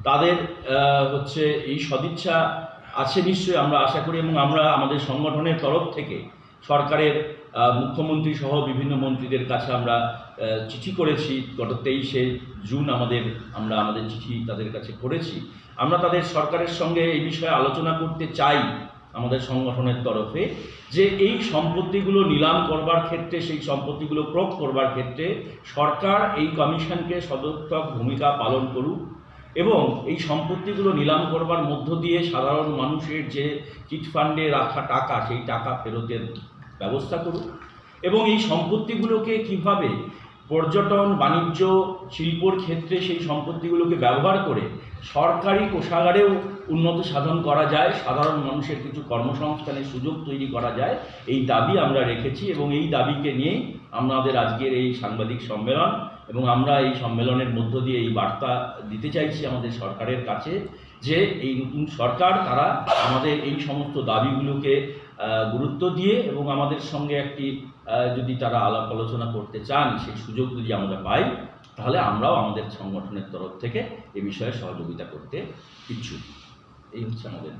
তাদের হচ্ছে এই সদিচ্ছা আছে নিশ্চয়ই আমরা আশা করি, এবং আমরা আমাদের সংগঠনের তরফ থেকে সরকারের মুখ্যমন্ত্রী সহ বিভিন্ন মন্ত্রীদের কাছে আমরা চিঠি করেছি। গত 23শে জুন আমরা আমাদের চিঠি তাদের কাছে করেছি। আমরা তাদের সরকারের সঙ্গে এই বিষয়ে আলোচনা করতে চাই আমাদের সংগঠনের তরফে, যে এই সম্পত্তিগুলো নিলাম করবার ক্ষেত্রে, সেই সম্পত্তিগুলো ক্রয় করবার ক্ষেত্রে সরকার এই কমিশনকে সদর্থক ভূমিকা পালন করুক, এবং এই সম্পত্তিগুলো নিলাম করবার মধ্য দিয়ে সাধারণ মানুষের যে চিটফান্ডে রাখা টাকা, সেই টাকা ফেরতের ব্যবস্থা করুক, এবং এই সম্পত্তিগুলোকে কিভাবে পর্যটন, বাণিজ্য, শিল্পর ক্ষেত্রে সেই সম্পত্তিগুলোকে ব্যবহার করে সরকারি কোষাগারেও উন্নত সাধন করা যায়, সাধারণ মানুষের কিছু কর্মসংস্থানের সুযোগ তৈরি করা যায়, এই দাবি আমরা রেখেছি। এবং এই দাবিকে নিয়েই আমাদের আজকের এই সাংবাদিক সম্মেলন, এবং আমরা এই সম্মেলনের মধ্য দিয়ে এই বার্তা দিতে চাইছি আমাদের সরকারের কাছে, যে এই নতুন সরকার তারা আমাদের এই সমস্ত দাবিগুলোকে গুরুত্ব দিয়ে এবং আমাদের সঙ্গে একটি যদি তারা আলাপ আলোচনা করতে চান, সেই সুযোগ যদি আমরা পাই, তাহলে আমরাও আমাদের সংগঠনের তরফ থেকে এ বিষয়ে সহযোগিতা করতে ইচ্ছুক। এই হচ্ছে আমাদের।